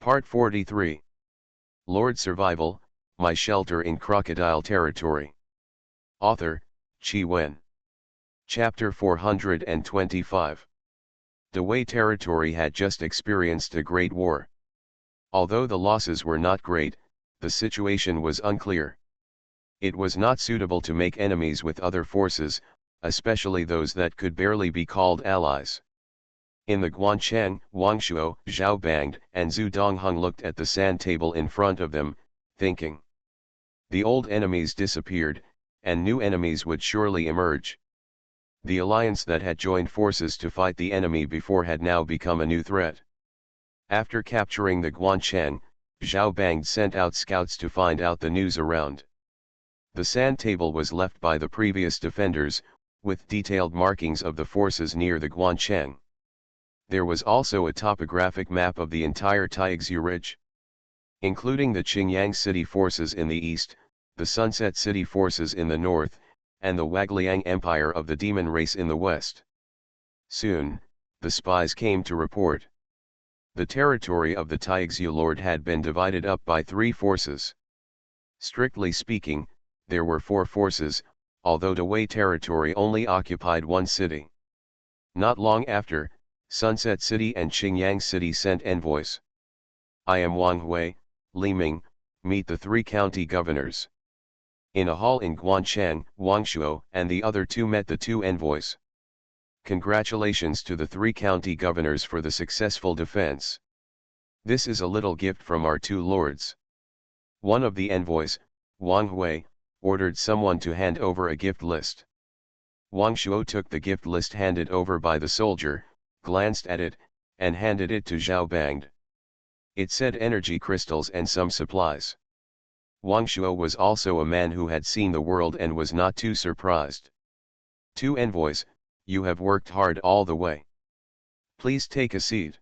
Part 43. Lord Survival, My Shelter in Crocodile Territory. Author, Chi Wen. Chapter 425. Dawei territory had just experienced a great war. Although the losses were not great, the situation was unclear. It was not suitable to make enemies with other forces, especially those that could barely be called allies. In the Guancheng, Wangshuo, Zhaobangde, and Zhu Dongheng looked at the sand table in front of them, thinking. The old enemies disappeared, and new enemies would surely emerge. The alliance that had joined forces to fight the enemy before had now become a new threat. After capturing the Guancheng, Zhaobangde sent out scouts to find out the news around. The sand table was left by the previous defenders, with detailed markings of the forces near the Guancheng. There was also a topographic map of the entire Taixu Ridge, including the Qingyang City forces in the east, the Sunset City forces in the north, and the Wagliang Empire of the Demon Race in the west. Soon, the spies came to report. The territory of the Taixu Lord had been divided up by 3 forces. Strictly speaking, there were 4 forces, although Dawei territory only occupied 1 city. Not long after, Sunset City and Qingyang City sent envoys. I am Wang Hui, Li Ming, meet the 3 county governors. In a hall in Guancheng, Wangshuo and the other 2 met the 2 envoys. Congratulations to the 3 county governors for the successful defense. This is a little gift from our 2 lords. One of the envoys, Wang Hui, ordered someone to hand over a gift list. Wangshuo took the gift list handed over by the soldier, glanced at it, and handed it to Zhaobangde. It said energy crystals and some supplies. Wangshuo was also a man who had seen the world and was not too surprised. 2 envoys, you have worked hard all the way. Please take a seat.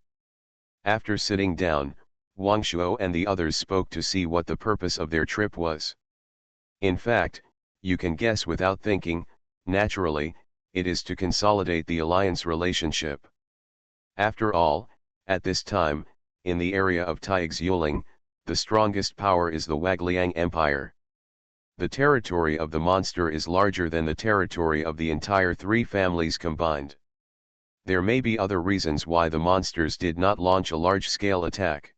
After sitting down, Wangshuo and the others spoke to see what the purpose of their trip was. In fact, you can guess without thinking, naturally, it is to consolidate the alliance relationship. After all, at this time, in the area of Taixuling, the strongest power is the Wagliang Empire. The territory of the monster is larger than the territory of the entire 3 families combined. There may be other reasons why the monsters did not launch a large-scale attack.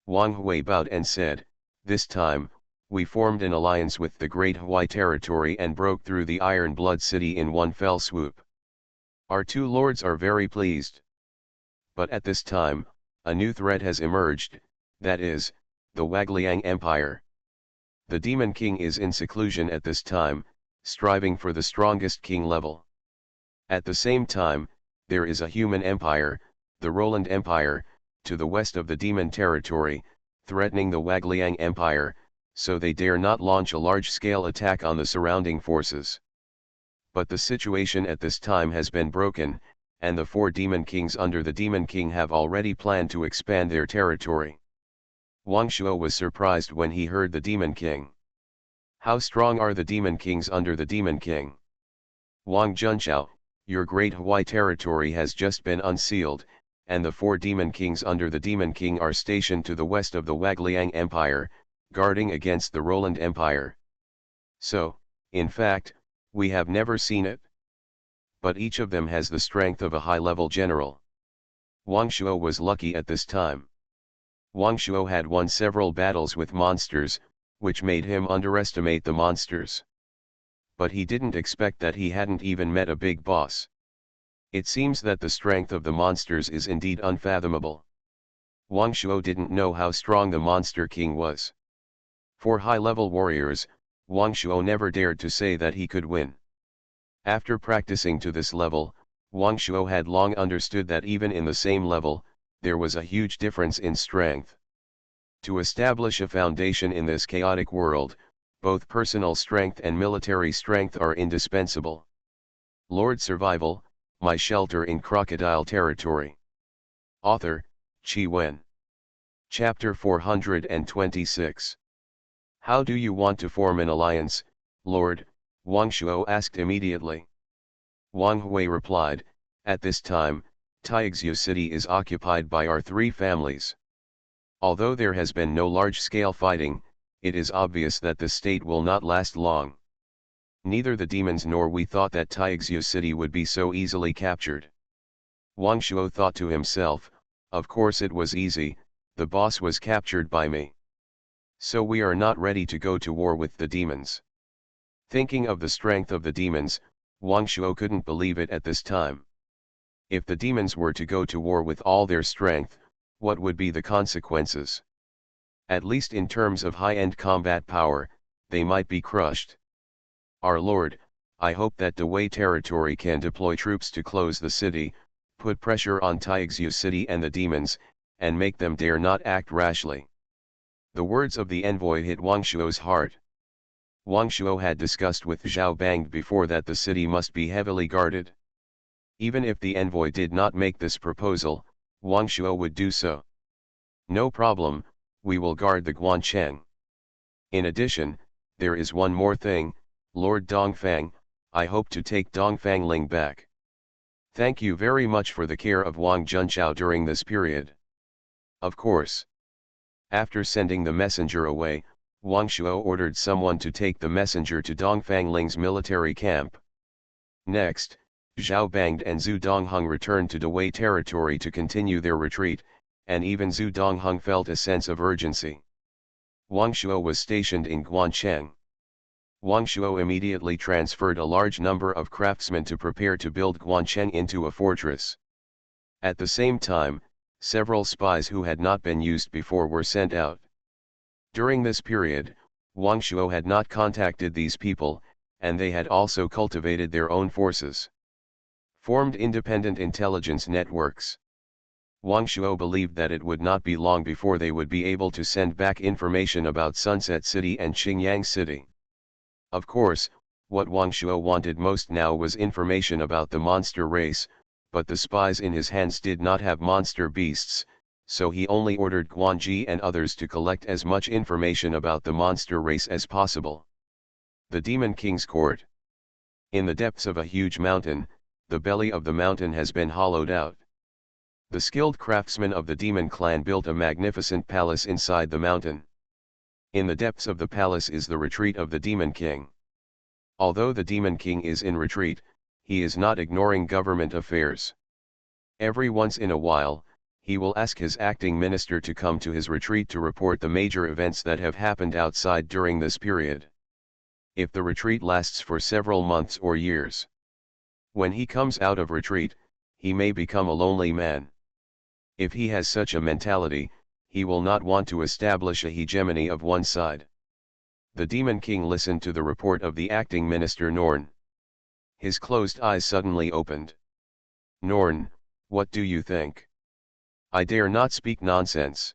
Wang Hui bowed and said, this time, we formed an alliance with the Great Hui territory and broke through the Iron Blood City in one fell swoop. Our 2 lords are very pleased. But at this time, a new threat has emerged, that is, the Wagliang Empire. The Demon King is in seclusion at this time, striving for the strongest king level. At the same time, there is a human empire, the Roland Empire, to the west of the Demon territory, threatening the Wagliang Empire, so they dare not launch a large-scale attack on the surrounding forces. But the situation at this time has been broken, and the 4 Demon Kings under the Demon King have already planned to expand their territory. Wangshuo was surprised when he heard the Demon King. How strong are the Demon Kings under the Demon King? Wang Junxiao, your Great Hui territory has just been unsealed, and the 4 Demon Kings under the Demon King are stationed to the west of the Wagliang Empire, guarding against the Roland Empire. So, in fact, we have never seen it. But each of them has the strength of a high-level general. Wangshuo was lucky at this time. Wangshuo had won several battles with monsters, which made him underestimate the monsters. But he didn't expect that he hadn't even met a big boss. It seems that the strength of the monsters is indeed unfathomable. Wangshuo didn't know how strong the Monster King was. For high-level warriors, Wangshuo never dared to say that he could win. After practicing to this level, Wangshuo had long understood that even in the same level, there was a huge difference in strength. To establish a foundation in this chaotic world, both personal strength and military strength are indispensable. Lord Survival, My Shelter in Crocodile Territory. Author, Chi Wen. Chapter 426. How do you want to form an alliance, Lord? Wangshuo asked immediately. Wang Hui replied, at this time, Taixu City is occupied by our 3 families. Although there has been no large-scale fighting, it is obvious that the state will not last long. Neither the demons nor we thought that Taixu city would be so easily captured. Wang Shuo thought to himself, of course it was easy, the boss was captured by me. So we are not ready to go to war with the demons. Thinking of the strength of the demons, Wang Shuo couldn't believe it at this time. If the demons were to go to war with all their strength, what would be the consequences? At least in terms of high-end combat power, they might be crushed. Our Lord, I hope that the Wei territory can deploy troops to close the city, put pressure on Taixu city and the demons, and make them dare not act rashly. The words of the envoy hit Wang Shuo's heart. Wang Shuo had discussed with Zhao Bang before that the city must be heavily guarded. Even if the envoy did not make this proposal, Wang Shuo would do so. No problem, we will guard the Guancheng. In addition, there is one more thing, Lord Dongfang, I hope to take Dongfangling back. Thank you very much for the care of Wang Junchao during this period. Of course. After sending the messenger away, Wang Shuo ordered someone to take the messenger to Dongfangling's military camp. Next, Zhao Bang and Zhu Dongheng returned to Dawei territory to continue their retreat, and even Zhu Dongheng felt a sense of urgency. Wang Shuo was stationed in Guancheng. Wang Shuo immediately transferred a large number of craftsmen to prepare to build Guancheng into a fortress. At the same time, several spies who had not been used before were sent out. During this period, Wang Shuo had not contacted these people, and they had also cultivated their own forces. Formed independent intelligence networks. Wang Shuo believed that it would not be long before they would be able to send back information about Sunset City and Qingyang City. Of course, what Wang Shuo wanted most now was information about the monster race, but the spies in his hands did not have monster beasts, so he only ordered Guanji and others to collect as much information about the monster race as possible. The Demon King's Court. In the depths of a huge mountain, the belly of the mountain has been hollowed out. The skilled craftsmen of the demon clan built a magnificent palace inside the mountain. In the depths of the palace is the retreat of the Demon King. Although the Demon King is in retreat, he is not ignoring government affairs. Every once in a while, he will ask his acting minister to come to his retreat to report the major events that have happened outside during this period. If the retreat lasts for several months or years. When he comes out of retreat, he may become a lonely man. If he has such a mentality, he will not want to establish a hegemony of one side. The Demon King listened to the report of the acting minister Norn. His closed eyes suddenly opened. Norn, what do you think? I dare not speak nonsense.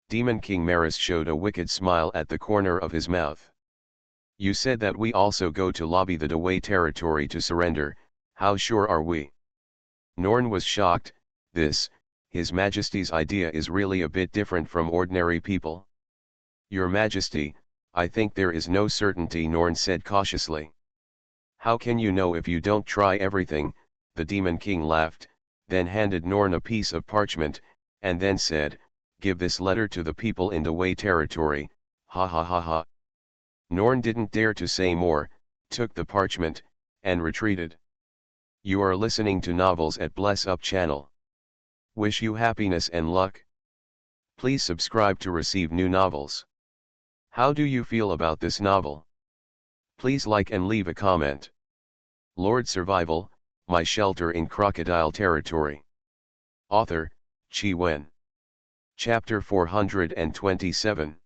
Demon King Maris showed a wicked smile at the corner of his mouth. You said that we also go to lobby the Dawei territory to surrender, how sure are we? Norn was shocked. His Majesty's idea is really a bit different from ordinary people. Your Majesty, I think there is no certainty, Norn said cautiously. How can you know if you don't try everything? The Demon King laughed, then handed Norn a piece of parchment, and then said, give this letter to the people in the Wei territory, ha ha ha ha. Norn didn't dare to say more, took the parchment, and retreated. You are listening to novels at Bless Up channel. Wish you happiness and luck. Please subscribe to receive new novels. How do you feel about this novel? Please like and leave a comment. Lord Survival, My Shelter in Crocodile Territory. Author, Qi Wen. Chapter 427.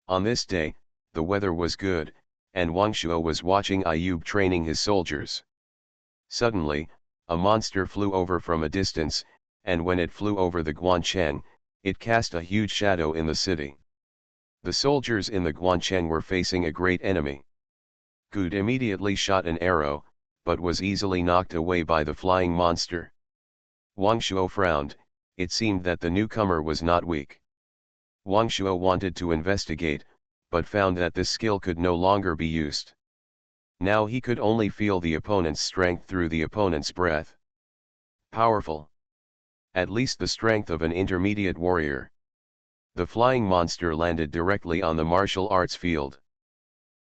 On this day, the weather was good, and Wang Shuo was watching Ayub training his soldiers. Suddenly, a monster flew over from a distance, and when it flew over the Guancheng, it cast a huge shadow in the city. The soldiers in the Guancheng were facing a great enemy. Gud immediately shot an arrow, but was easily knocked away by the flying monster. Wang Shuo frowned, it seemed that the newcomer was not weak. Wang Shuo wanted to investigate, but found that this skill could no longer be used. Now he could only feel the opponent's strength through the opponent's breath. Powerful. At least the strength of an intermediate warrior. The flying monster landed directly on the martial arts field.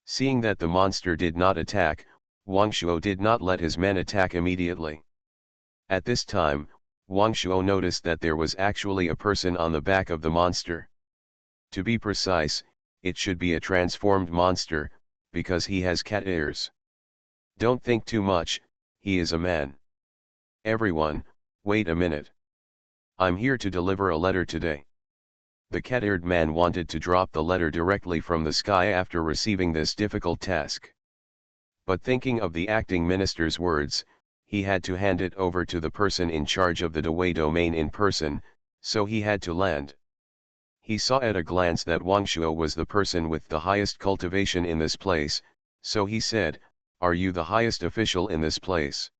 Seeing that the monster did not attack, Wang Shuo did not let his men attack immediately. At this time, Wang Shuo noticed that there was actually a person on the back of the monster. To be precise, it should be a transformed monster, because he has cat ears. Don't think too much, he is a man. Everyone, wait a minute. I'm here to deliver a letter today. The cat-eared man wanted to drop the letter directly from the sky after receiving this difficult task. But thinking of the acting minister's words, he had to hand it over to the person in charge of the Dewey domain in person, so he had to land. He saw at a glance that Wang Shuo was the person with the highest cultivation in this place, so he said, "Are you the highest official in this place?"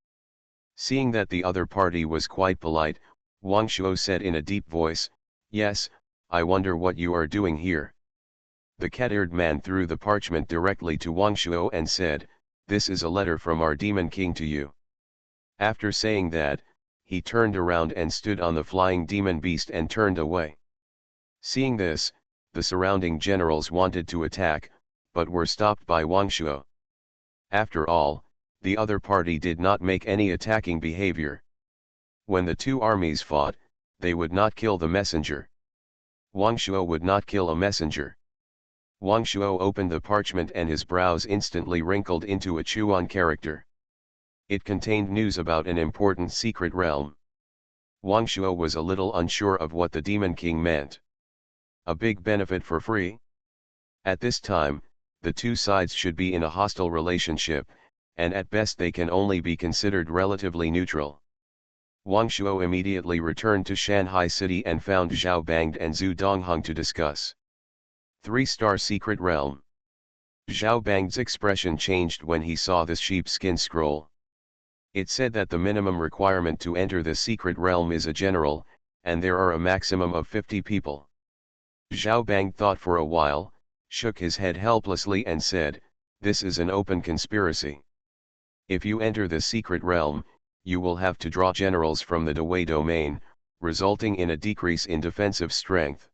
Seeing that the other party was quite polite, Wang Shuo said in a deep voice, "Yes, I wonder what you are doing here." The cat-eared man threw the parchment directly to Wang Shuo and said, "This is a letter from our demon king to you." After saying that, he turned around and stood on the flying demon beast and turned away. Seeing this, the surrounding generals wanted to attack, but were stopped by Wang Shuo. After all, the other party did not make any attacking behavior. When the two armies fought, they would not kill the messenger. Wang Shuo would not kill a messenger. Wang Shuo opened the parchment and his brows instantly wrinkled into a Chuan character. It contained news about an important secret realm. Wang Shuo was a little unsure of what the Demon King meant. A big benefit for free? At this time, the two sides should be in a hostile relationship, and at best they can only be considered relatively neutral. Wang Shuo immediately returned to Shanghai City and found Zhao Bangde and Zhu Dongheng to discuss. 3-star secret realm. Zhao Bangde's expression changed when he saw this sheepskin scroll. It said that the minimum requirement to enter the secret realm is a general, and there are a maximum of 50 people. Zhao Bangde thought for a while, shook his head helplessly and said, "This is an open conspiracy. If you enter the secret realm, you will have to draw generals from the Dewey domain, resulting in a decrease in defensive strength.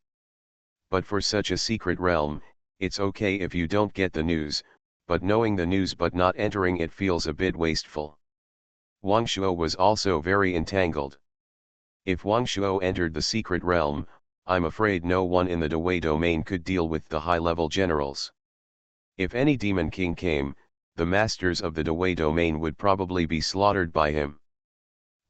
But for such a secret realm, it's okay if you don't get the news, but knowing the news but not entering it feels a bit wasteful." Wang Shuo was also very entangled. If Wang Shuo entered the secret realm, I'm afraid no one in the Dewey domain could deal with the high-level generals. If any demon king came, the masters of the Dewey domain would probably be slaughtered by him.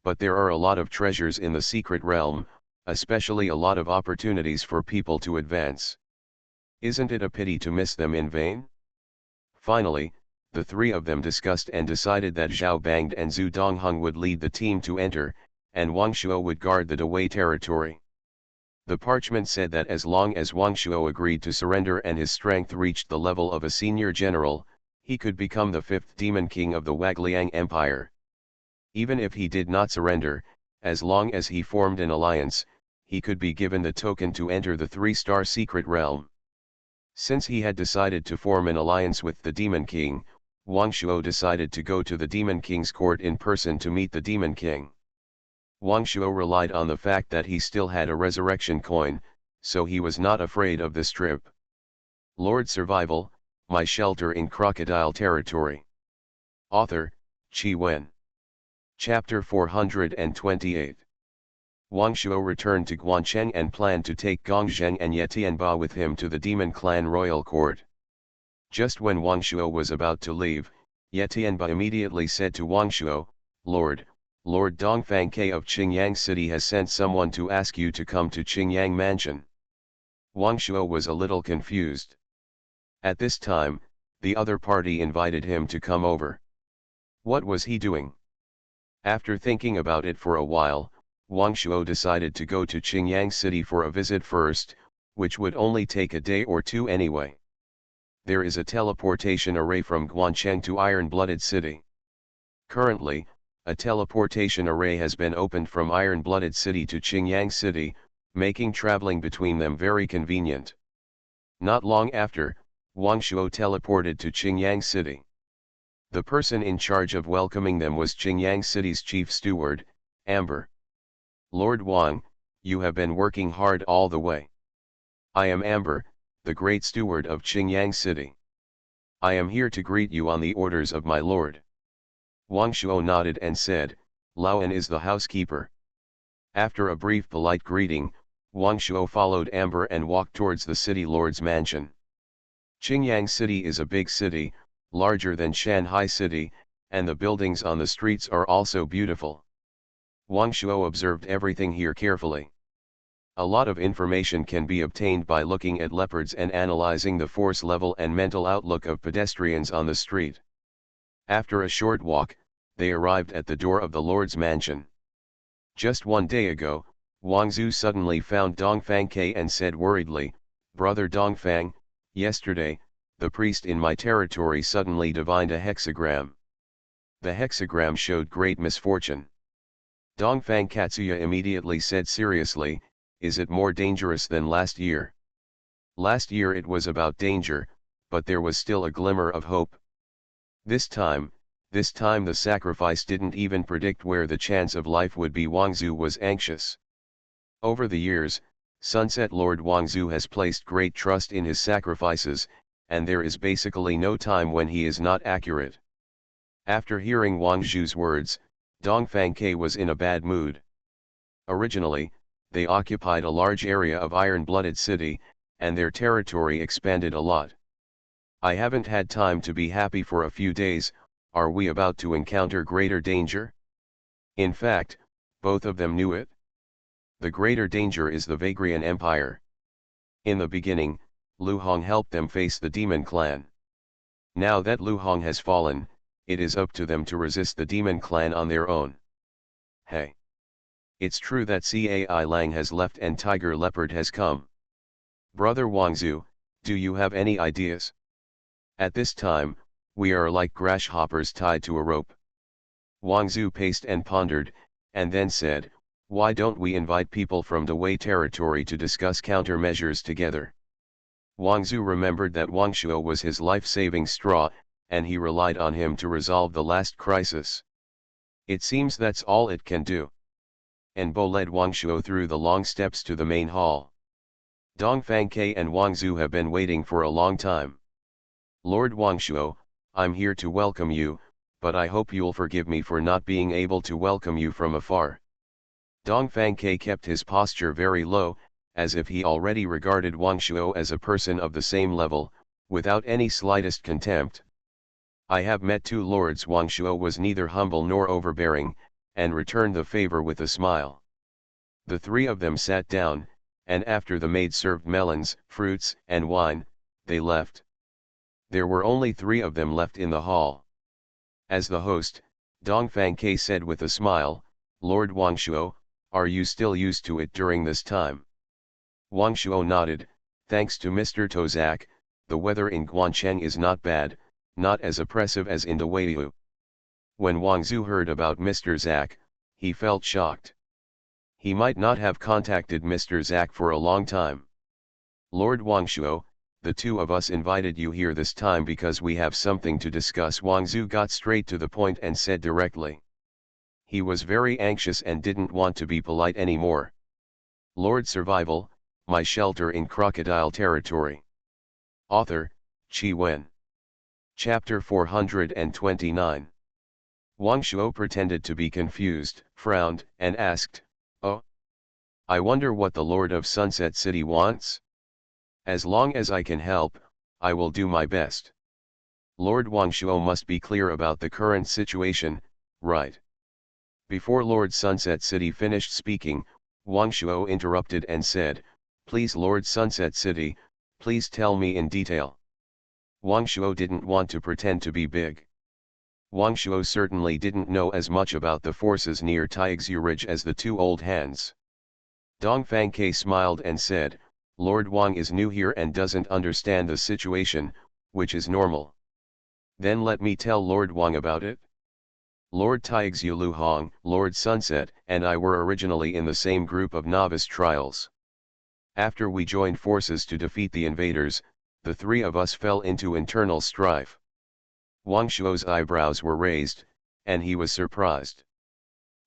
But there are a lot of treasures in the secret realm, especially a lot of opportunities for people to advance. Isn't it a pity to miss them in vain? Finally, the three of them discussed and decided that Zhao Bangde and Zhu Dongheng would lead the team to enter, and Wang Shuo would guard the Dewey territory. The parchment said that as long as Wang Shuo agreed to surrender and his strength reached the level of a senior general, he could become the 5th demon king of the Wagliang Empire. Even if he did not surrender, as long as he formed an alliance, he could be given the token to enter the 3-star secret realm. Since he had decided to form an alliance with the demon king, Wang Shuo decided to go to the demon king's court in person to meet the demon king. Wang Shuo relied on the fact that he still had a resurrection coin, so he was not afraid of this trip. Lord Survival, My Shelter in Crocodile Territory. Author, Qi Wen. Chapter 428. Wang Shuo returned to Guancheng and planned to take Gongzheng and Ye Tianba with him to the Demon Clan royal court. Just when Wang Shuo was about to leave, Ye Tianba immediately said to Wang Shuo, Lord Dongfang Ke of Qingyang City has sent someone to ask you to come to Qingyang Mansion. Wang Shuo was a little confused. At this time, the other party invited him to come over. What was he doing? After thinking about it for a while, Wang Shuo decided to go to Qingyang City for a visit first, which would only take a day or two anyway. There is a teleportation array from Guancheng to Iron-Blooded City. Currently, a teleportation array has been opened from Iron-Blooded City to Qingyang City, making traveling between them very convenient. Not long after, Wang Shuo teleported to Qingyang City. The person in charge of welcoming them was Qingyang City's chief steward, Amber. Lord Wang, you have been working hard all the way. I am Amber, the great steward of Qingyang City. I am here to greet you on the orders of my lord. Wang Shuo nodded and said, Laoan is the housekeeper. After a brief polite greeting, Wang Shuo followed Amber and walked towards the city lord's mansion. Qingyang City is a big city, larger than Shanghai City, and the buildings on the streets are also beautiful. Wang Shuo observed everything here carefully. A lot of information can be obtained by looking at leopards and analyzing the force level and mental outlook of pedestrians on the street. After a short walk, they arrived at the door of the Lord's mansion. Just one day ago, Wang Zhu suddenly found Dongfang Ke and said worriedly, Brother Dongfang, yesterday, the priest in my territory suddenly divined a hexagram. The hexagram showed great misfortune. Dongfang Katsuya immediately said seriously, is it more dangerous than last year? Last year it was about danger, but there was still a glimmer of hope. This time the sacrifice didn't even predict where the chance of life would be. Wang Zhu was anxious. Over the years, Sunset Lord Wang Zhu has placed great trust in his sacrifices, and there is basically no time when he is not accurate. After hearing Wang Zhu's words, Dongfang Ke was in a bad mood. Originally, they occupied a large area of iron-blooded city, and their territory expanded a lot. I haven't had time to be happy for a few days. Are we about to encounter greater danger? In fact, both of them knew it. The greater danger is the Vagrian Empire. In the beginning, Lu Hong helped them face the demon clan. Now that Lu Hong has fallen, it is up to them to resist the demon clan on their own. Hey! It's true that Cai Lang has left and Tiger Leopard has come. Brother Wang Zhu, do you have any ideas? At this time, we are like grasshoppers tied to a rope. Wang Zhu paced and pondered, and then said, why don't we invite people from the Wei territory to discuss countermeasures together? Wang Zhu remembered that Wang Shuo was his life-saving straw, and he relied on him to resolve the last crisis. It seems that's all it can do. And Bo led Wang Shuo through the long steps to the main hall. Dongfang Ke and Wang Zhu have been waiting for a long time. Lord Wang Shuo, I'm here to welcome you, but I hope you'll forgive me for not being able to welcome you from afar. Dongfang Ke kept his posture very low, as if he already regarded Wang Shuo as a person of the same level, without any slightest contempt. I have met two lords. Wang Shuo was neither humble nor overbearing, and returned the favor with a smile. The three of them sat down, and after the maid served melons, fruits, and wine, they left. There were only three of them left in the hall. As the host, Dongfang Ke said with a smile, Lord Wang Shuo, are you still used to it during this time? Wang Shuo nodded, thanks to Mr. Tozak, the weather in Guancheng is not bad, not as oppressive as in Daweiyu. When Wang Zhu heard about Mr. Zak, he felt shocked. He might not have contacted Mr. Zak for a long time. Lord Wang Shuo, the two of us invited you here this time because we have something to discuss. Wang Zhu got straight to the point and said directly. He was very anxious and didn't want to be polite anymore. Lord Survival, my shelter in Crocodile territory. Author, Qi Wen. Chapter 429. Wang Shuo pretended to be confused, frowned, and asked, oh? I wonder what the Lord of Sunset City wants? As long as I can help, I will do my best. Lord Wang Shuo must be clear about the current situation, right? Before Lord Sunset City finished speaking, Wang Shuo interrupted and said, please Lord Sunset City, please tell me in detail. Wang Shuo didn't want to pretend to be big. Wang Shuo certainly didn't know as much about the forces near Taixu Ridge as the two old hands. Dongfang Ke smiled and said, Lord Wang is new here and doesn't understand the situation, which is normal. Then let me tell Lord Wang about it. Lord Taixu Lu Hong, Lord Sunset, and I were originally in the same group of novice trials. After we joined forces to defeat the invaders, the three of us fell into internal strife. Wang Shuo's eyebrows were raised, and he was surprised.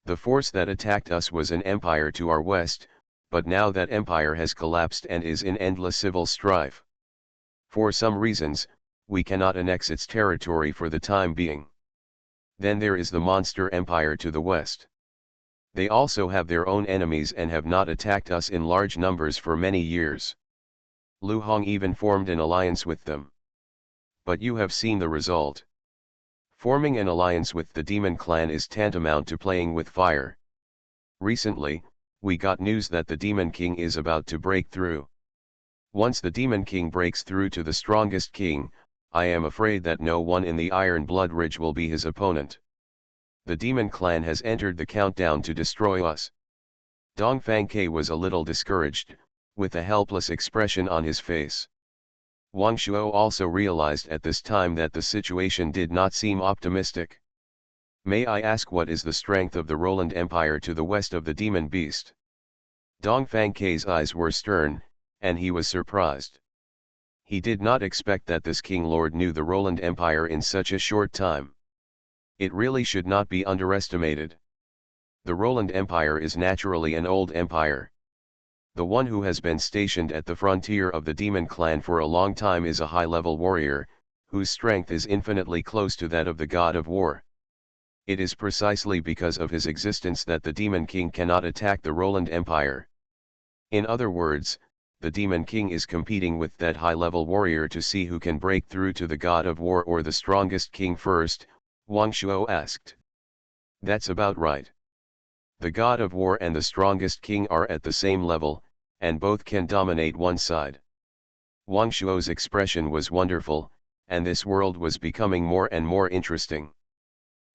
The force that attacked us was an empire to our west, but now that empire has collapsed and is in endless civil strife. For some reasons, we cannot annex its territory for the time being. Then there is the monster empire to the west. They also have their own enemies and have not attacked us in large numbers for many years. Lu Hong even formed an alliance with them. But you have seen the result. Forming an alliance with the demon clan is tantamount to playing with fire. Recently, we got news that the demon king is about to break through. Once the demon king breaks through to the strongest king, I am afraid that no one in the Iron Blood Ridge will be his opponent. The demon clan has entered the countdown to destroy us. Dong Fangke was a little discouraged, with a helpless expression on his face. Wang Shuo also realized at this time that the situation did not seem optimistic. May I ask what is the strength of the Roland Empire to the west of the demon beast? Dong Fangke's eyes were stern, and he was surprised. He did not expect that this king lord knew the Roland Empire in such a short time. It really should not be underestimated. The Roland Empire is naturally an old empire. The one who has been stationed at the frontier of the demon clan for a long time is a high-level warrior, whose strength is infinitely close to that of the god of war. It is precisely because of his existence that the demon king cannot attack the Roland Empire. In other words, the demon king is competing with that high-level warrior to see who can break through to the god of war or the strongest king first, Wang Shuo asked. That's about right. The god of war and the strongest king are at the same level, and both can dominate one side. Wang Shuo's expression was wonderful, and this world was becoming more and more interesting.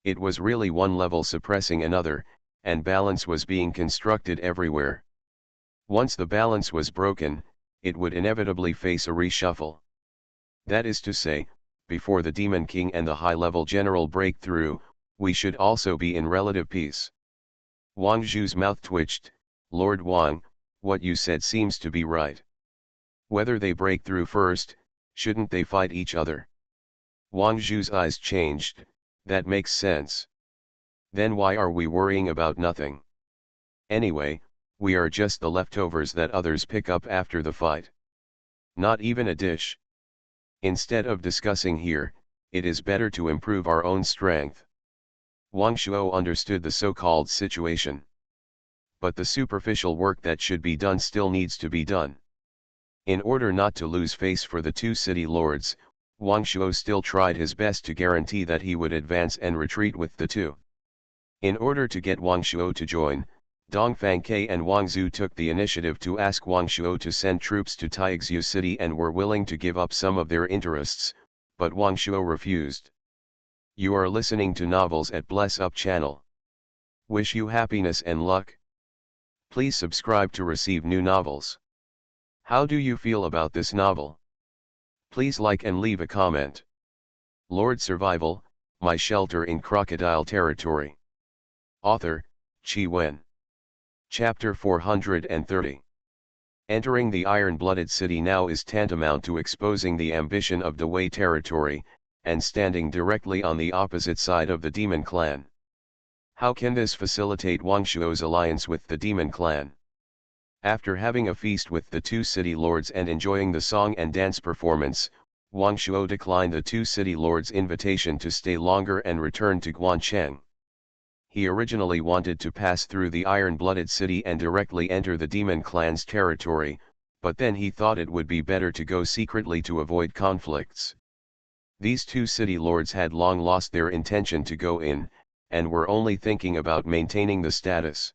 It was really one level suppressing another, and balance was being constructed everywhere. Once the balance was broken, it would inevitably face a reshuffle. That is to say, before the Demon King and the high-level general break through, we should also be in relative peace. Wang Zhu's mouth twitched. Lord Wang, what you said seems to be right. Whether they break through first, shouldn't they fight each other? Wang Zhu's eyes changed. That makes sense. Then why are we worrying about nothing? Anyway, we are just the leftovers that others pick up after the fight. Not even a dish. Instead of discussing here, it is better to improve our own strength. Wang Shuo understood the so-called situation. But the superficial work that should be done still needs to be done. In order not to lose face for the two city lords, Wang Shuo still tried his best to guarantee that he would advance and retreat with the two. In order to get Wang Shuo to join, Dong Fangke and Wang Zhu took the initiative to ask Wang Shuo to send troops to Taixu City and were willing to give up some of their interests, but Wang Shuo refused. You are listening to Novels at Bless Up channel. Wish you happiness and luck. Please subscribe to receive new novels. How do you feel about this novel? Please like and leave a comment. Lord Survival, My Shelter in Crocodile Territory. Author, Chi Wen. Chapter 430. Entering the iron-blooded city now is tantamount to exposing the ambition of the Wei territory, and standing directly on the opposite side of the Demon Clan. How can this facilitate Wang Shuo's alliance with the Demon Clan? After having a feast with the two city lords and enjoying the song and dance performance, Wang Shuo declined the two city lords' invitation to stay longer and returned to Guancheng. He originally wanted to pass through the iron-blooded city and directly enter the Demon Clan's territory, but then he thought it would be better to go secretly to avoid conflicts. These two city lords had long lost their intention to go in, and were only thinking about maintaining the status.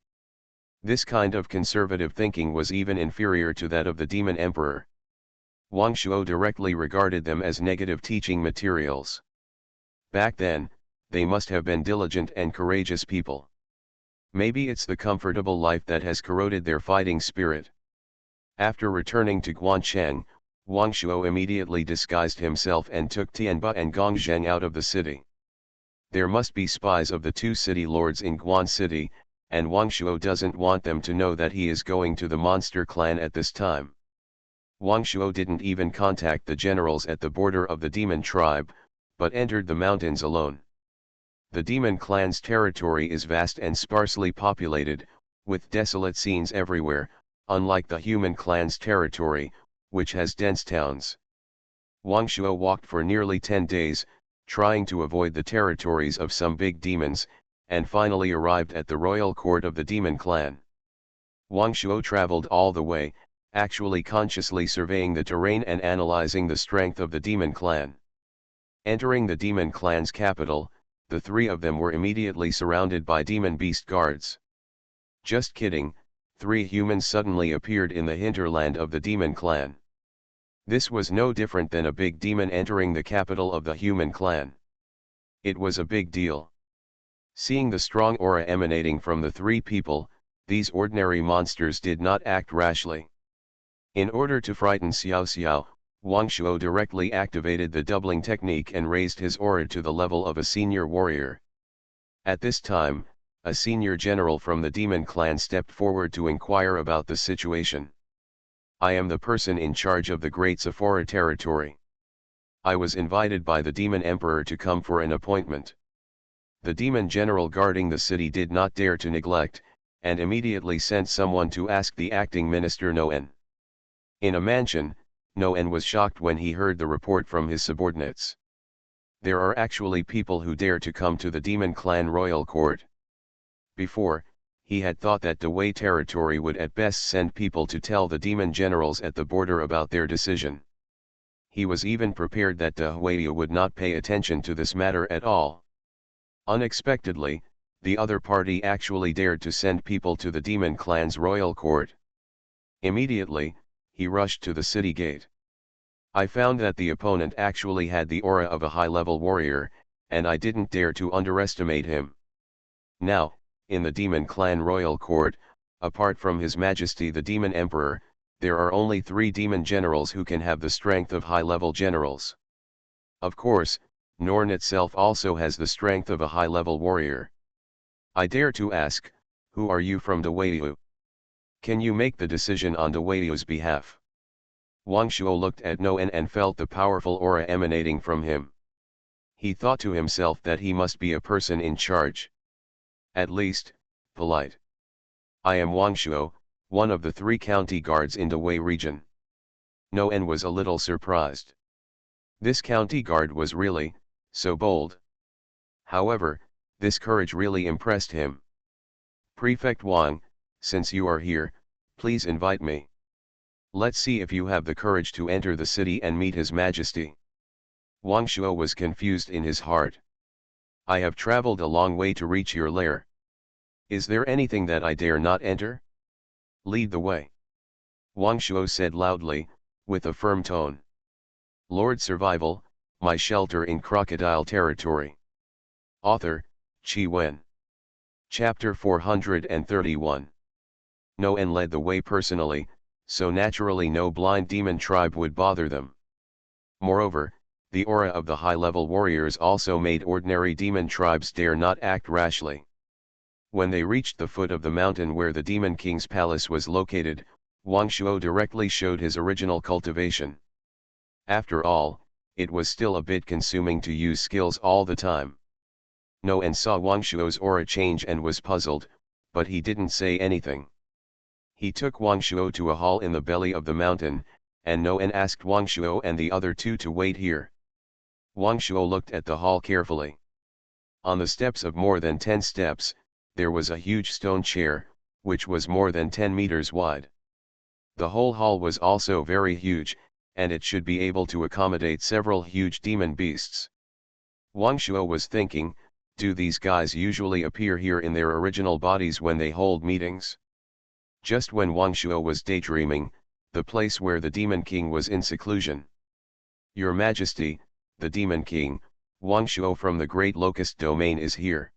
This kind of conservative thinking was even inferior to that of the Demon Emperor. Wang Shuo directly regarded them as negative teaching materials. Back then, they must have been diligent and courageous people. Maybe it's the comfortable life that has corroded their fighting spirit. After returning to Guancheng, Wang Shuo immediately disguised himself and took Tianba and Gongzheng out of the city. There must be spies of the two city lords in Guan City, and Wang Shuo doesn't want them to know that he is going to the monster clan at this time. Wang Shuo didn't even contact the generals at the border of the demon tribe, but entered the mountains alone. The demon clan's territory is vast and sparsely populated, with desolate scenes everywhere, unlike the human clan's territory, which has dense towns. Wang Shuo walked for nearly 10 days, trying to avoid the territories of some big demons, and finally arrived at the royal court of the demon clan. Wang Shuo traveled all the way, actually consciously surveying the terrain and analyzing the strength of the demon clan. Entering the demon clan's capital, the three of them were immediately surrounded by demon beast guards. Just kidding, 3 humans suddenly appeared in the hinterland of the demon clan. This was no different than a big demon entering the capital of the human clan. It was a big deal. Seeing the strong aura emanating from the 3 people, these ordinary monsters did not act rashly. In order to frighten Xiao Xiao, Wang Shuo directly activated the doubling technique and raised his aura to the level of a senior warrior. At this time, a senior general from the demon clan stepped forward to inquire about the situation. I am the person in charge of the Great Sephora territory. I was invited by the demon emperor to come for an appointment. The demon general guarding the city did not dare to neglect, and immediately sent someone to ask the acting minister Noen. In a mansion, Noen was shocked when he heard the report from his subordinates. There are actually people who dare to come to the demon clan royal court. Before, he had thought that the Wei territory would at best send people to tell the demon generals at the border about their decision. He was even prepared that the Wei would not pay attention to this matter at all. Unexpectedly, the other party actually dared to send people to the demon clan's royal court. Immediately, he rushed to the city gate. I found that the opponent actually had the aura of a high-level warrior, and I didn't dare to underestimate him. Now, in the demon clan royal court, apart from His Majesty the Demon Emperor, there are only 3 demon generals who can have the strength of high-level generals. Of course, Norn itself also has the strength of a high-level warrior. I dare to ask, who are you from Daweiyu? Can you make the decision on Daweiyu's behalf? Wang Shuo looked at Noen and felt the powerful aura emanating from him. He thought to himself that he must be a person in charge. At least, polite. I am Wang Shuo, one of the 3 county guards in Dawei region. Noen was a little surprised. This county guard was really so bold. However, this courage really impressed him. Prefect Wang, since you are here, please invite me. Let's see if you have the courage to enter the city and meet His Majesty. Wang Shuo was confused in his heart. I have traveled a long way to reach your lair. Is there anything that I dare not enter? Lead the way. Wang Shuo said loudly, with a firm tone. Lord Survival, my shelter in Crocodile territory. Author, Qi Wen. Chapter 431. Noen led the way personally, so naturally no blind demon tribe would bother them. Moreover, the aura of the high-level warriors also made ordinary demon tribes dare not act rashly. When they reached the foot of the mountain where the Demon King's palace was located, Wang Shuo directly showed his original cultivation. After all, it was still a bit consuming to use skills all the time. Noen saw Wang Shuo's aura change and was puzzled, but he didn't say anything. He took Wang Shuo to a hall in the belly of the mountain, and Noen asked Wang Shuo and the other 2 to wait here. Wang Shuo looked at the hall carefully. On the steps of more than 10 steps, there was a huge stone chair, which was more than 10 meters wide. The whole hall was also very huge, and it should be able to accommodate several huge demon beasts. Wang Shuo was thinking, do these guys usually appear here in their original bodies when they hold meetings? Just when Wang Shuo was daydreaming, the place where the Demon King was in seclusion. Your Majesty, the Demon King, Wang Shuo from the Great Locust Domain is here.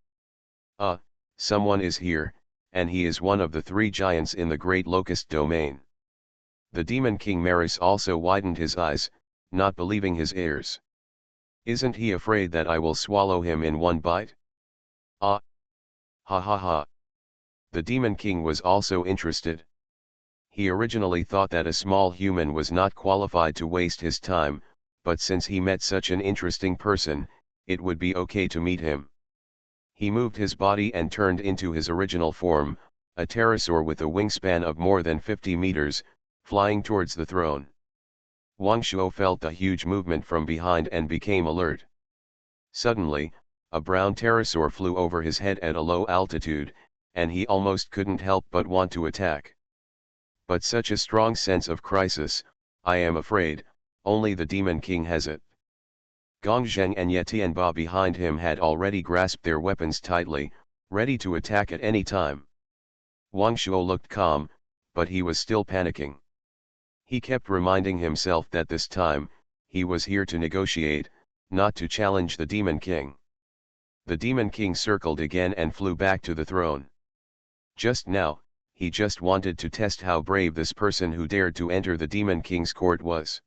Someone is here, and he is one of the 3 giants in the Great Locust Domain. The Demon King Maris also widened his eyes, not believing his ears. Isn't he afraid that I will swallow him in one bite? Ha ha ha. The Demon King was also interested. He originally thought that a small human was not qualified to waste his time, but since he met such an interesting person, it would be okay to meet him. He moved his body and turned into his original form, a pterosaur with a wingspan of more than 50 meters, flying towards the throne. Wang Shuo felt the huge movement from behind and became alert. Suddenly, a brown pterosaur flew over his head at a low altitude, and he almost couldn't help but want to attack. But such a strong sense of crisis, I am afraid, only the Demon King has it. Gong Zheng and Ye Tianba behind him had already grasped their weapons tightly, ready to attack at any time. Wang Shuo looked calm, but he was still panicking. He kept reminding himself that this time, he was here to negotiate, not to challenge the Demon King. The Demon King circled again and flew back to the throne. Just now, he just wanted to test how brave this person who dared to enter the Demon King's court was.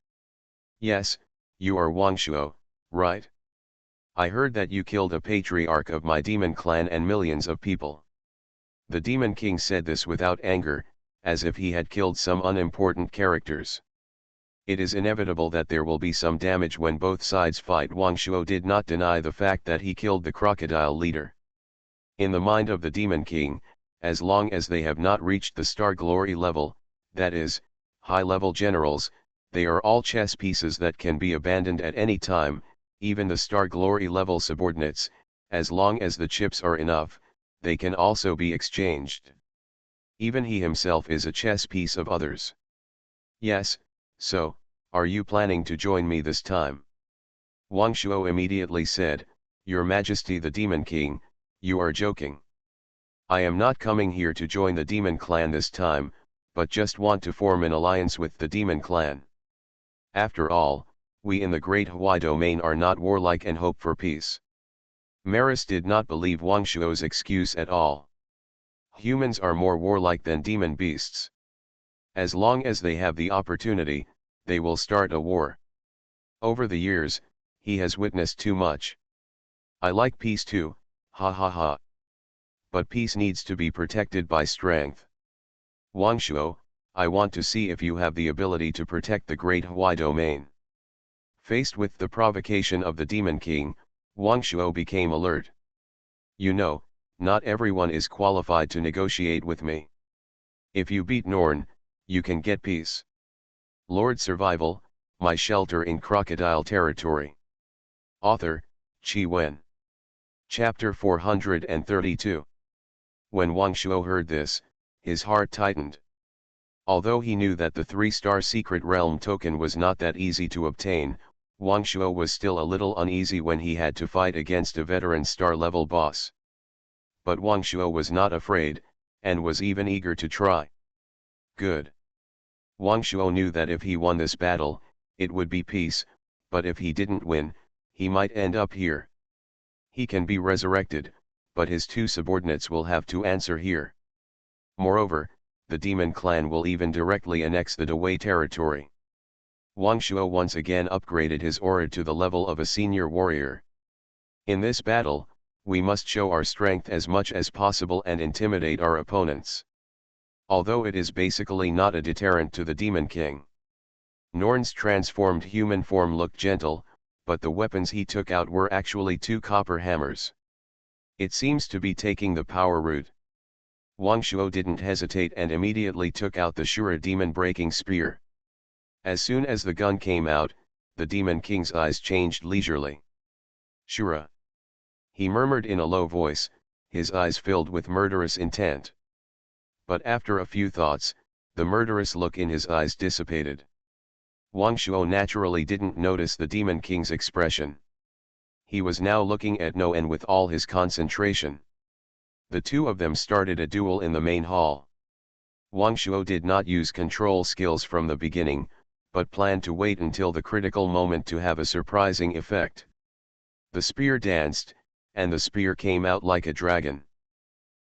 Yes, you are Wang Shuo, right? I heard that you killed a patriarch of my demon clan and millions of people. The Demon King said this without anger, as if he had killed some unimportant characters. It is inevitable that there will be some damage when both sides fight. Wang Shuo did not deny the fact that he killed the crocodile leader. In the mind of the Demon King, as long as they have not reached the star glory level, that is, high-level generals, they are all chess pieces that can be abandoned at any time, even the star glory level subordinates, as long as the chips are enough, they can also be exchanged. Even he himself is a chess piece of others. Yes, so, are you planning to join me this time? Wang Shuo immediately said, Your Majesty the Demon King, you are joking. I am not coming here to join the Demon Clan this time, but just want to form an alliance with the Demon Clan. After all, we in the Great Hawaii Domain are not warlike and hope for peace. Maris did not believe Wang Shuo's excuse at all. Humans are more warlike than demon beasts. As long as they have the opportunity, they will start a war. Over the years, he has witnessed too much. I like peace too, ha ha ha. But peace needs to be protected by strength. Wang Shuo, I want to see if you have the ability to protect the Great Hawaii Domain. Faced with the provocation of the Demon King, Wang Shuo became alert. You know, not everyone is qualified to negotiate with me. If you beat Norn, you can get peace. Lord Survival, My Shelter in Crocodile Territory. Author, Qi Wen. Chapter 432. When Wang Shuo heard this, his heart tightened. Although he knew that the 3-star secret realm token was not that easy to obtain, Wang Shuo was still a little uneasy when he had to fight against a veteran star-level boss. But Wang Shuo was not afraid, and was even eager to try. Good. Wang Shuo knew that if he won this battle, it would be peace, but if he didn't win, he might end up here. He can be resurrected, but his 2 subordinates will have to answer here. Moreover, the Demon Clan will even directly annex the Dawei territory. Wang Shuo once again upgraded his aura to the level of a senior warrior. In this battle, we must show our strength as much as possible and intimidate our opponents. Although it is basically not a deterrent to the Demon King. Norn's transformed human form looked gentle, but the weapons he took out were actually 2 copper hammers. It seems to be taking the power route. Wang Shuo didn't hesitate and immediately took out the Shura demon breaking spear. As soon as the gun came out, the Demon King's eyes changed leisurely. Shura. He murmured in a low voice, his eyes filled with murderous intent. But after a few thoughts, the murderous look in his eyes dissipated. Wang Shuo naturally didn't notice the Demon King's expression. He was now looking at No En with all his concentration. The 2 of them started a duel in the main hall. Wang Shuo did not use control skills from the beginning, but planned to wait until the critical moment to have a surprising effect. The spear danced, and the spear came out like a dragon.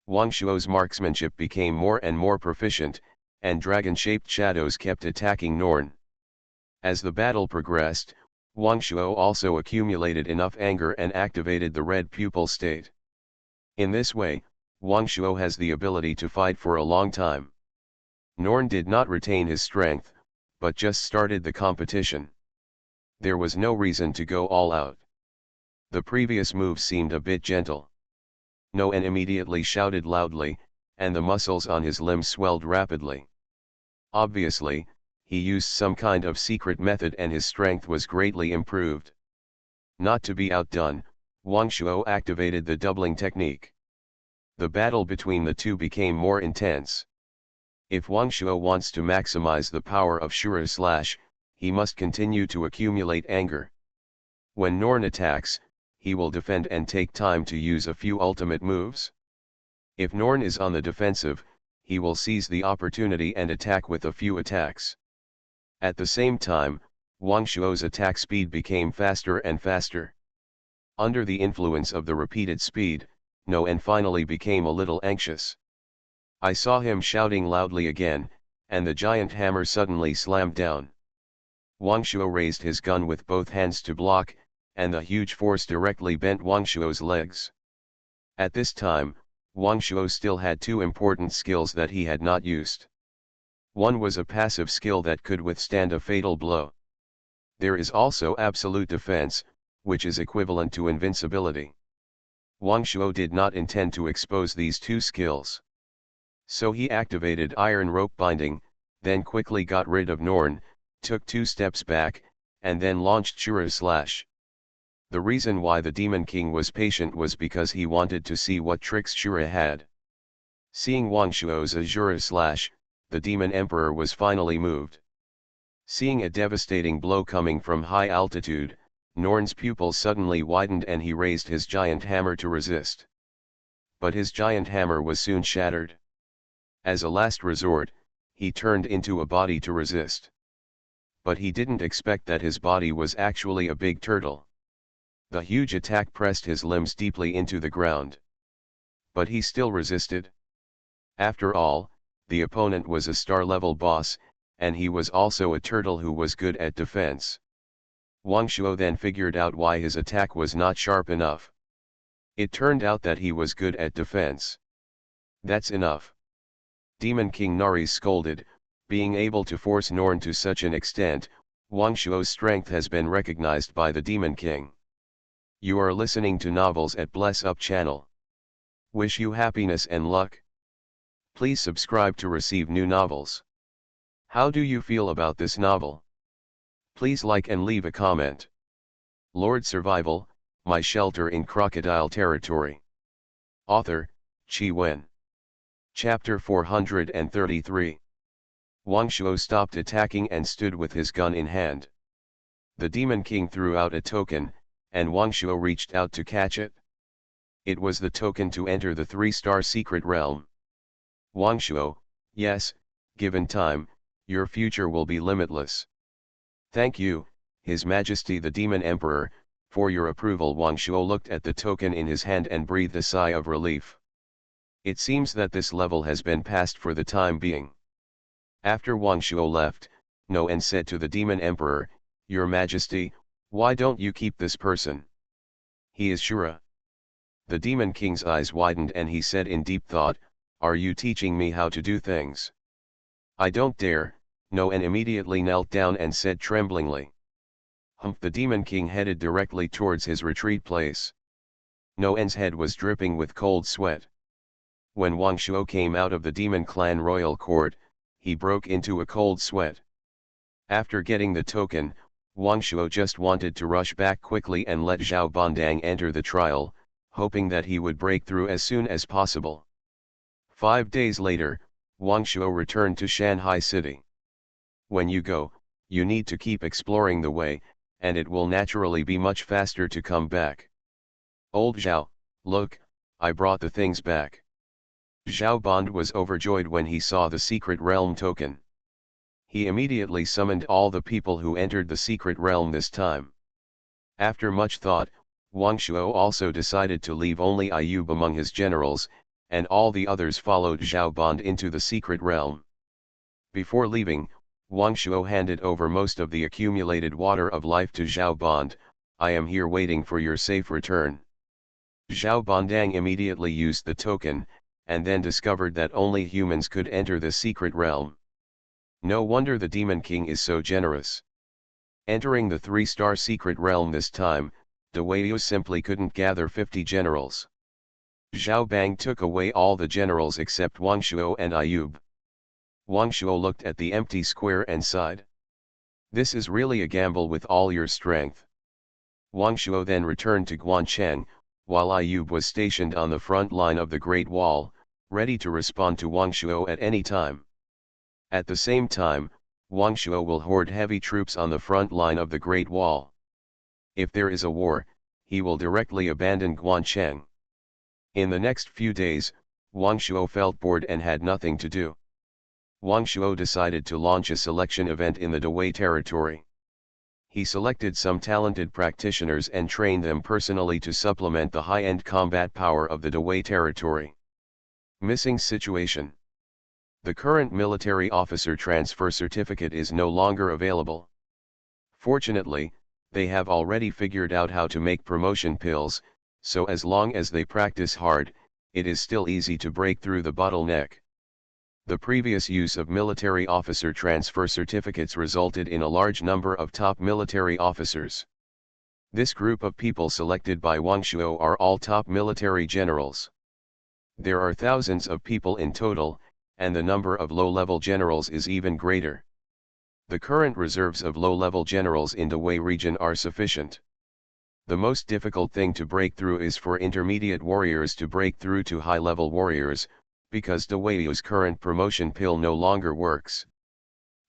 Wang Shuo's marksmanship became more and more proficient, and dragon-shaped shadows kept attacking Norn. As the battle progressed, Wang Shuo also accumulated enough anger and activated the red pupil state. In this way, Wang Shuo has the ability to fight for a long time. Norn did not retain his strength, but just started the competition. There was no reason to go all out. The previous move seemed a bit gentle. No En immediately shouted loudly, and the muscles on his limbs swelled rapidly. Obviously, he used some kind of secret method and his strength was greatly improved. Not to be outdone, Wang Shuo activated the doubling technique. The battle between the two became more intense. If Wang Shuo wants to maximize the power of Shura Slash, he must continue to accumulate anger. When Norn attacks, he will defend and take time to use a few ultimate moves. If Norn is on the defensive, he will seize the opportunity and attack with a few attacks. At the same time, Wang Shuo's attack speed became faster and faster. Under the influence of the repeated speed, Noen finally became a little anxious. I saw him shouting loudly again, and the giant hammer suddenly slammed down. Wang Shuo raised his gun with both hands to block, and the huge force directly bent Wang Shuo's legs. At this time, Wang Shuo still had two important skills that he had not used. One was a passive skill that could withstand a fatal blow. There is also absolute defense, which is equivalent to invincibility. Wang Shuo did not intend to expose these two skills. So he activated iron rope binding, then quickly got rid of Norn, took 2 steps back, and then launched Shura Slash. The reason why the Demon King was patient was because he wanted to see what tricks Shura had. Seeing Wang Shuo's Shura Slash, the Demon Emperor was finally moved. Seeing a devastating blow coming from high altitude, Norn's pupils suddenly widened and he raised his giant hammer to resist. But his giant hammer was soon shattered. As a last resort, he turned into a body to resist. But he didn't expect that his body was actually a big turtle. The huge attack pressed his limbs deeply into the ground. But he still resisted. After all, the opponent was a star-level boss, and he was also a turtle who was good at defense. Wang Shuo then figured out why his attack was not sharp enough. It turned out that he was good at defense. That's enough. Demon King Nari scolded, being able to force Norn to such an extent, Wang Shuo's strength has been recognized by the Demon King. You are listening to Novels at Bless Up channel. Wish you happiness and luck. Please subscribe to receive new novels. How do you feel about this novel? Please like and leave a comment. Lord Survival, My Shelter in Crocodile Territory. Author, Chi Wen. Chapter 433. Wang Shuo stopped attacking and stood with his gun in hand. The Demon King threw out a token, and Wang Shuo reached out to catch it. It was the token to enter the 3-star secret realm. Wang Shuo, yes, given time, your future will be limitless. Thank you, His Majesty the Demon Emperor, for your approval. Wang Shuo looked at the token in his hand and breathed a sigh of relief. It seems that this level has been passed for the time being. After Wang Shuo left, Noen said to the Demon Emperor, Your Majesty, why don't you keep this person? He is Shura. The Demon King's eyes widened and he said in deep thought, Are you teaching me how to do things? I don't dare. Noen immediately knelt down and said tremblingly. Humph! The Demon King headed directly towards his retreat place. Noen's head was dripping with cold sweat. When Wang Shuo came out of the Demon Clan royal court, he broke into a cold sweat. After getting the token, Wang Shuo just wanted to rush back quickly and let Zhao Bondang enter the trial, hoping that he would break through as soon as possible. 5 days later, Wang Shuo returned to Shanghai City. When you go, you need to keep exploring the way, and it will naturally be much faster to come back. Old Zhao, look, I brought the things back. Zhao Bond was overjoyed when he saw the secret realm token. He immediately summoned all the people who entered the secret realm this time. After much thought, Wang Shuo also decided to leave only Ayub among his generals, and all the others followed Zhao Bond into the secret realm. Before leaving, Wang Shuo handed over most of the accumulated water of life to Zhao Bond. I am here waiting for your safe return. Zhao Bondang immediately used the token, and then discovered that only humans could enter the secret realm. No wonder the Demon King is so generous. Entering the 3-star secret realm this time, De Wei simply couldn't gather 50 generals. Zhao Bang took away all the generals except Wang Shuo and Ayub. Wang Shuo looked at the empty square and sighed. This is really a gamble with all your strength. Wang Shuo then returned to Guancheng, while Ayub was stationed on the front line of the Great Wall, ready to respond to Wang Shuo at any time. At the same time, Wang Shuo will hoard heavy troops on the front line of the Great Wall. If there is a war, he will directly abandon Guancheng. In the next few days, Wang Shuo felt bored and had nothing to do. Wang Shuo decided to launch a selection event in the Dawei territory. He selected some talented practitioners and trained them personally to supplement the high-end combat power of the Dawei territory. Missing situation. The current military officer transfer certificate is no longer available. Fortunately, they have already figured out how to make promotion pills, so as long as they practice hard, it is still easy to break through the bottleneck. The previous use of military officer transfer certificates resulted in a large number of top military officers. This group of people selected by Wang Shuo are all top military generals. There are thousands of people in total, and the number of low-level generals is even greater. The current reserves of low-level generals in the Wei region are sufficient. The most difficult thing to break through is for intermediate warriors to break through to high-level warriors, because Dawei's current promotion pill no longer works.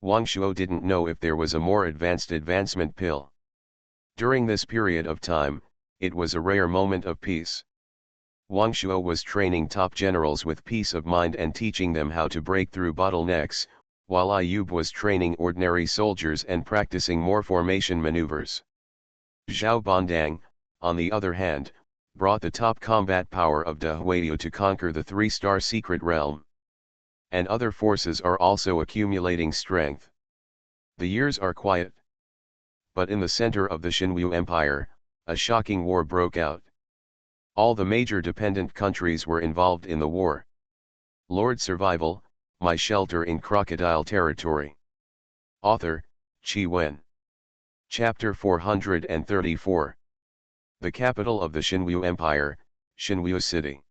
Wang Shuo didn't know if there was a more advanced advancement pill. During this period of time, it was a rare moment of peace. Wang Shuo was training top generals with peace of mind and teaching them how to break through bottlenecks, while Ayub was training ordinary soldiers and practicing more formation maneuvers. Zhao Bandang, on the other hand, brought the top combat power of De Huiyu to conquer the 3-star secret realm. And other forces are also accumulating strength. The years are quiet. But in the center of the Xinyu Empire, a shocking war broke out. All the major dependent countries were involved in the war. Lord Survival, My Shelter in Crocodile Territory. Author, Qi Wen. Chapter 434. The capital of the Xinyu Empire, Xinyu City.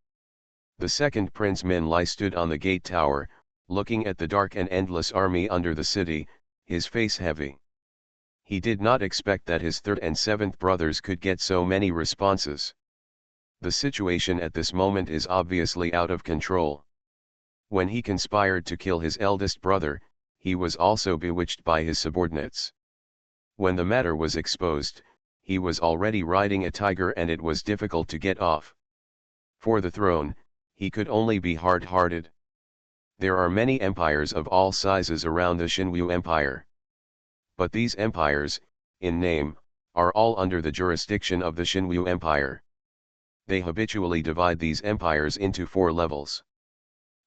The second Prince Min Lai stood on the gate tower, looking at the dark and endless army under the city, his face heavy. He did not expect that his third and seventh brothers could get so many responses. The situation at this moment is obviously out of control. When he conspired to kill his eldest brother, he was also bewitched by his subordinates. When the matter was exposed, he was already riding a tiger and it was difficult to get off. For the throne, he could only be hard-hearted. There are many empires of all sizes around the Xinyu Empire. But these empires, in name, are all under the jurisdiction of the Xinyu Empire. They habitually divide these empires into 4 levels.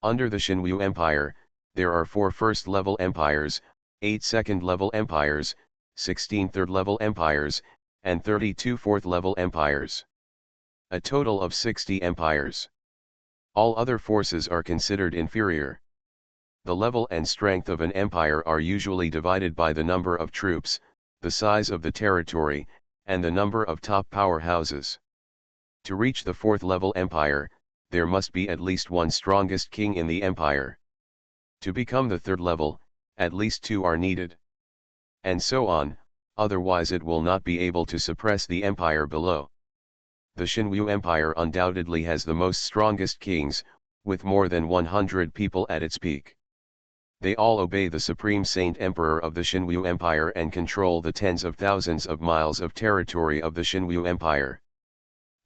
Under the Xinyu Empire, there are 4 first-level empires, 8 second-level empires, 16 third-level empires, and 32 fourth-level empires. A total of 60 empires. All other forces are considered inferior. The level and strength of an empire are usually divided by the number of troops, the size of the territory, and the number of top powerhouses. To reach the 4th-level empire, there must be at least one strongest king in the empire. To become the 3rd level, at least 2 are needed. And so on, otherwise it will not be able to suppress the empire below. The Xinyu Empire undoubtedly has the most strongest kings, with more than 100 people at its peak. They all obey the Supreme Saint Emperor of the Xinyu Empire and control the tens of thousands of miles of territory of the Xinyu Empire.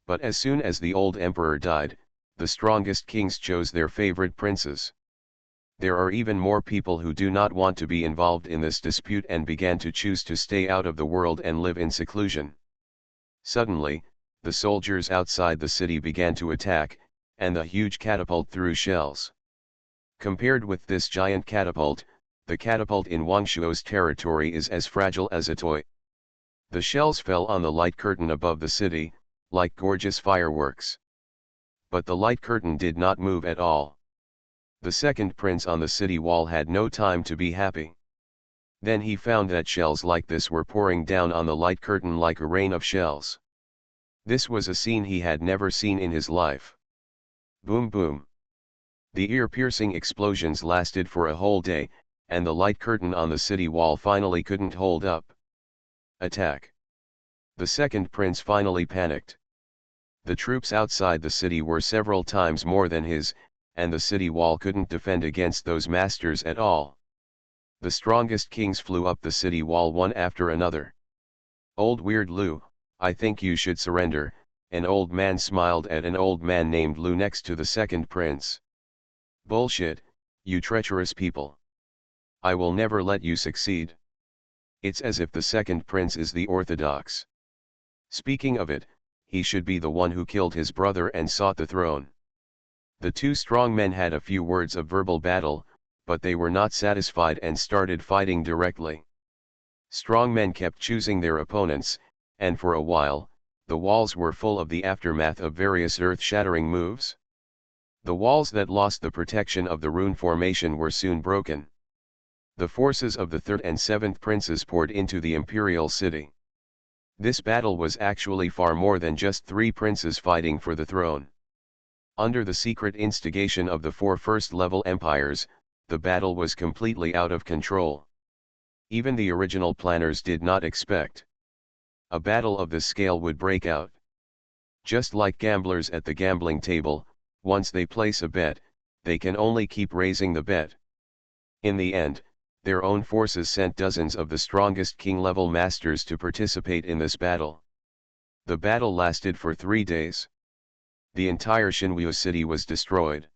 But as soon as the old emperor died, the strongest kings chose their favorite princes. There are even more people who do not want to be involved in this dispute and began to choose to stay out of the world and live in seclusion. Suddenly, the soldiers outside the city began to attack, and the huge catapult threw shells. Compared with this giant catapult, the catapult in Wang Shuo's territory is as fragile as a toy. The shells fell on the light curtain above the city, like gorgeous fireworks. But the light curtain did not move at all. The second prince on the city wall had no time to be happy. Then he found that shells like this were pouring down on the light curtain like a rain of shells. This was a scene he had never seen in his life. Boom boom. The ear-piercing explosions lasted for a whole day, and the light curtain on the city wall finally couldn't hold up. Attack. The second prince finally panicked. The troops outside the city were several times more than his, and the city wall couldn't defend against those masters at all. The strongest kings flew up the city wall one after another. Old Weird Lou, I think you should surrender, an old man smiled at an old man named Lou next to the second prince. Bullshit, you treacherous people. I will never let you succeed. It's as if the second prince is the orthodox. Speaking of it, he should be the one who killed his brother and sought the throne. The two strong men had a few words of verbal battle, but they were not satisfied and started fighting directly. Strong men kept choosing their opponents, and for a while, the walls were full of the aftermath of various earth-shattering moves. The walls that lost the protection of the rune formation were soon broken. The forces of the third and seventh princes poured into the imperial city. This battle was actually far more than just three princes fighting for the throne. Under the secret instigation of the four first-level empires, the battle was completely out of control. Even the original planners did not expect a battle of this scale would break out. Just like gamblers at the gambling table, once they place a bet, they can only keep raising the bet. In the end, their own forces sent dozens of the strongest king-level masters to participate in this battle. The battle lasted for 3 days. The entire Shinwei city was destroyed.